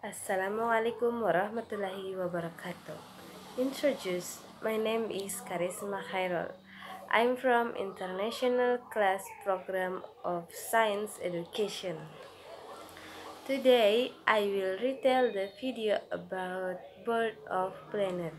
Assalamualaikum warahmatullahi wabarakatuh. Introduce, my name is Karisma Khaerul. I'm from International Class Program of Science Education. Today, I will retell the video about birth of planet.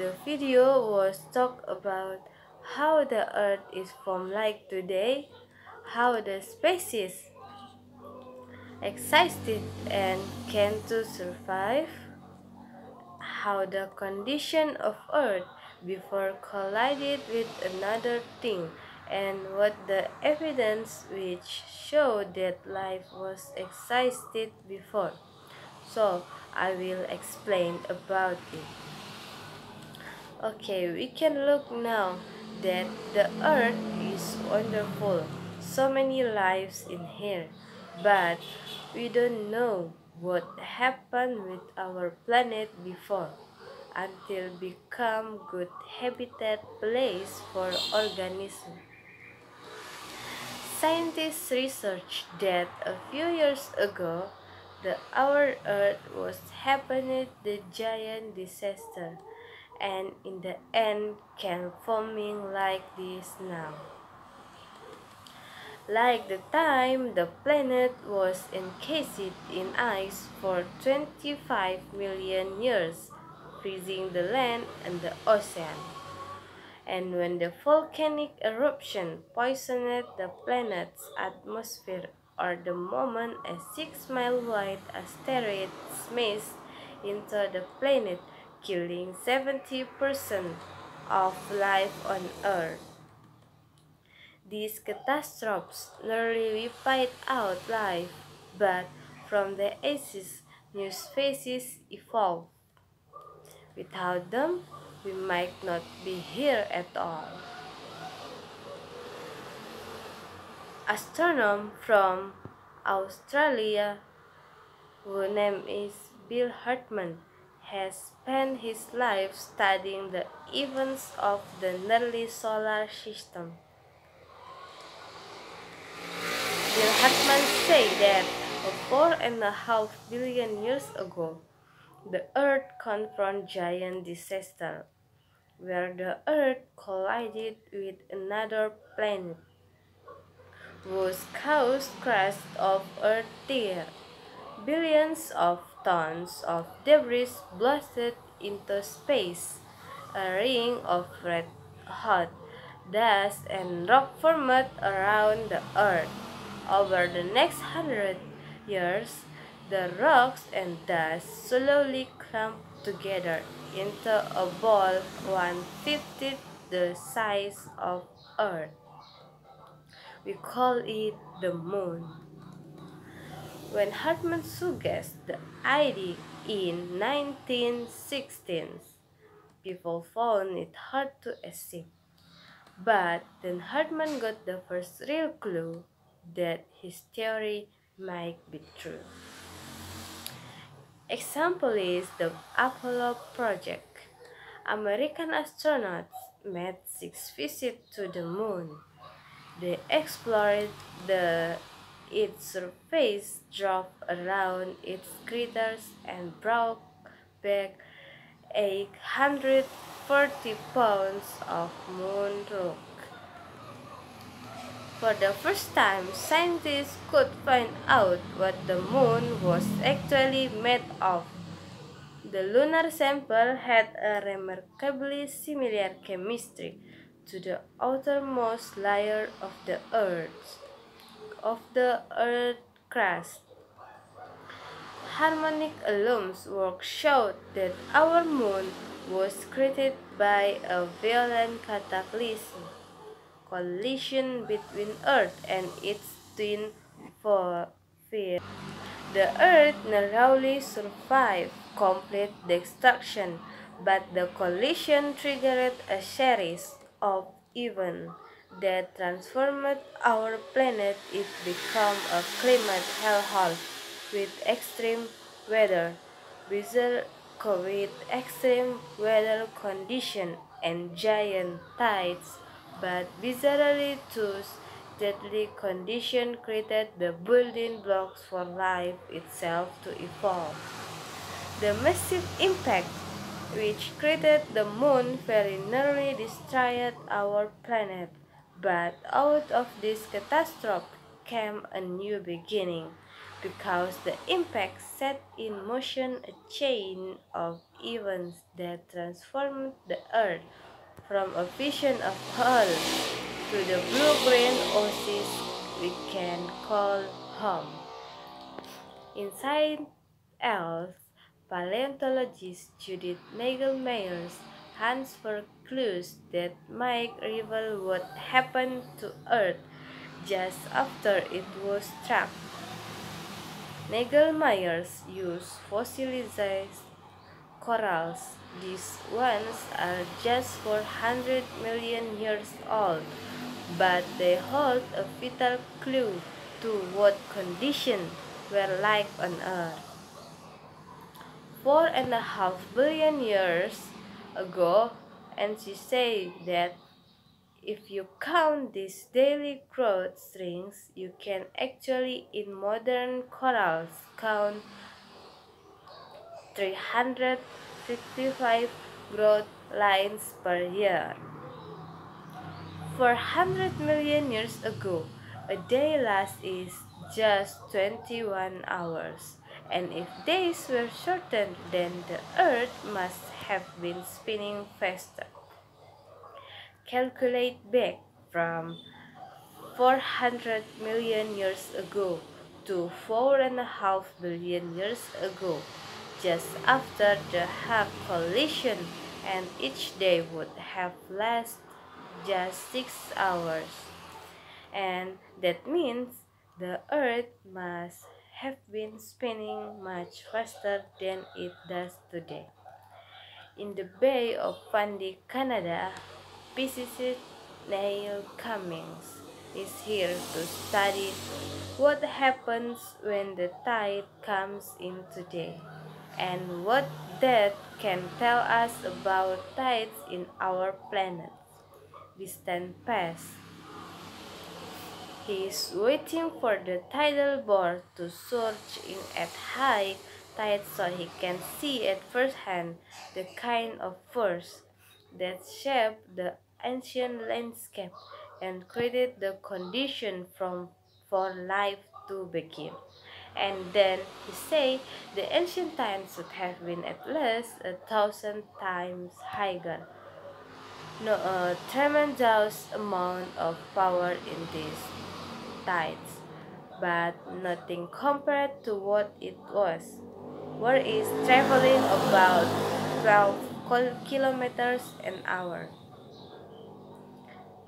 The video was talk about how the Earth is formed like today, how the species existed and can to survive, how the condition of Earth before collided with another thing, and what the evidence which show that life was existed before. So I will explain about it. Okay, we can look now that the Earth is wonderful. So many lives in here, but we don't know what happened with our planet before until become good habitat place for organisms. Scientists researched that a few years ago, our Earth was happening the giant disaster, and in the end came forming like this now. Like the time the planet was encased in ice for 25 million years, freezing the land and the ocean. And when the volcanic eruption poisoned the planet's atmosphere, or the moment a 6-mile wide asteroid smashed into the planet, killing 70% of life on Earth. These catastrophes nearly wiped out life, but from the ashes, new species evolved. Without them, we might not be here at all. Astronomer from Australia, whose name is Bill Hartman, has spent his life studying the events of the early solar system. Bill Hartman said that 4.5 billion years ago, the Earth confronted giant disaster, where the Earth collided with another planet, whose caused crash of Earth tear. Billions of tons of debris blasted into space. A ring of red-hot dust and rock formed around the Earth. Over the next 100 years, the rocks and dust slowly clumped together into a ball 1/50 the size of Earth. We call it the Moon. When Hartman suggested the idea in 1916, people found it hard to accept. But then Hartman got the first real clue that his theory might be true. Example is the Apollo project. American astronauts made 6 visits to the moon. They explored its surface, drove around its craters, and brought back 840 pounds of moon rock. For the first time, scientists could find out what the moon was actually made of. The lunar sample had a remarkably similar chemistry to the outermost layer of the Earth crust. Harmonic alumn's work showed that our moon was created by a violent cataclysm, collision between Earth and its twin sphere. The Earth narrowly survived complete destruction, but the collision triggered a series of events that transformed our planet. It became a climate hellhole with extreme weather, conditions and giant tides, but bizarrely too, deadly condition created the building blocks for life itself to evolve. The massive impact which created the moon very nearly destroyed our planet, but out of this catastrophe came a new beginning, because the impact set in motion a chain of events that transformed the Earth from a vision of hell to the blue-green oasis we can call home. Inside else, paleontologist Judith Nagelmeyer's hands for clues that might reveal what happened to Earth just after it was struck. Nagelmeyer's used fossilized corals. These ones are just 400 million years old, but they hold a vital clue to what conditions were like on Earth. 4.5 billion years ago, and she said that if you count these daily growth strings, you can actually, in modern corals, count 365 growth lines per year. 400 million years ago, a day lasted just 21 hours, and if days were shortened, then the Earth must have been spinning faster. Calculate back from 400 million years ago to 4.5 billion years ago, just after the Hawk collision, and each day would have lasted just 6 hours. And that means the Earth must have been spinning much faster than it does today. In the Bay of Fundy, Canada, physicist Neil Cummings is here to study what happens when the tide comes in today, and what that can tell us about tides in our planet's distant past. He is waiting for the tidal bore to surge in at high tide so he can see at first hand the kind of force that shaped the ancient landscape and created the condition for life to begin. And then he say the ancient times should have been at least 1,000 times higher. No, a tremendous amount of power in these tides, but nothing compared to what it was, where it's traveling about 12 kilometers an hour.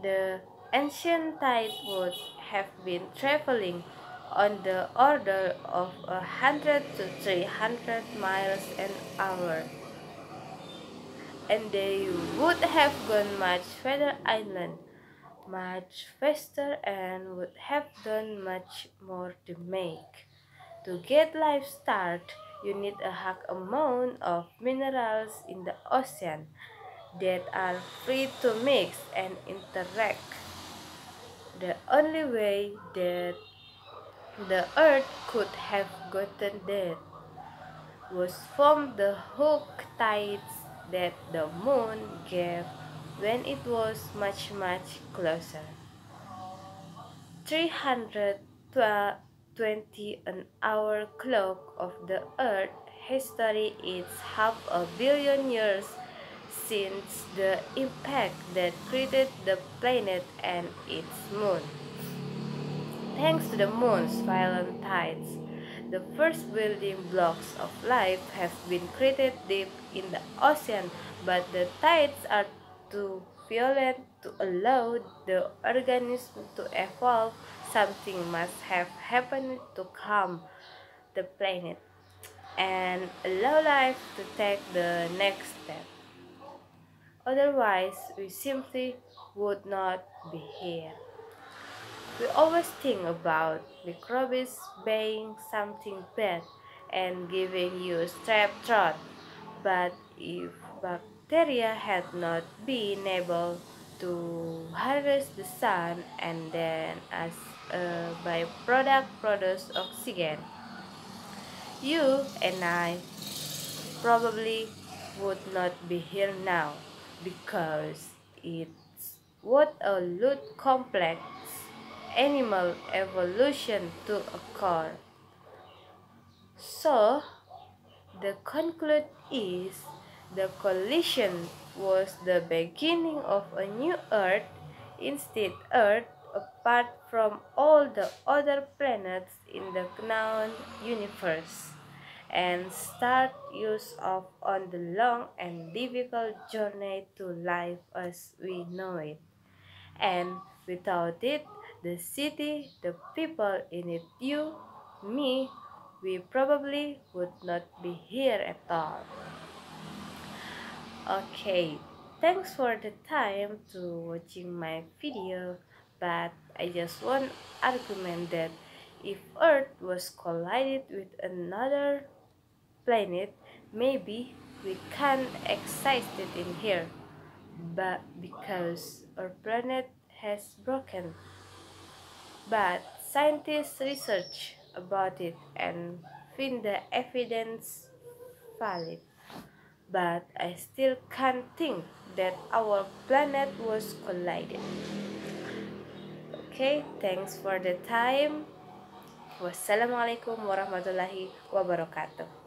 The ancient tide would have been traveling on the order of 100 to 300 miles an hour, and they would have gone much further inland, much faster, and would have done much more damage. To get life started, you need a high amount of minerals in the ocean that are free to mix and interact. The only way that the Earth could have gotten that was from the hook tides that the moon gave when it was much closer. 320 an hour clock of the Earth history is 500 million years since the impact that created the planet and its moon. Thanks to the moon's violent tides, the first building blocks of life have been created deep in the ocean, but the tides are too violent to allow the organism to evolve. Something must have happened to calm the planet and allow life to take the next step. Otherwise, we simply would not be here. We always think about microbes being something bad and giving you strep throat, but if bacteria had not been able to harvest the sun and then as a byproduct produce oxygen. You and I probably would not be here now because it's what a lot complex animal evolution to occur. So the conclude is the collision was the beginning of a new Earth. Instead, Earth, apart from all the other planets in the known universe, and start use of on the long and difficult journey to life as we know it. And without it, the city, the people in it, you, me, we probably would not be here at all. Okay, thanks for the time to watching my video, but I just want argument that if Earth was collided with another planet, maybe we can't exist it in here, but because our planet has broken. But scientists research about it and find the evidence valid. But I still can't think that our planet was collided. Okay, thanks for the time. Wassalamualaikum warahmatullahi wabarakatuh.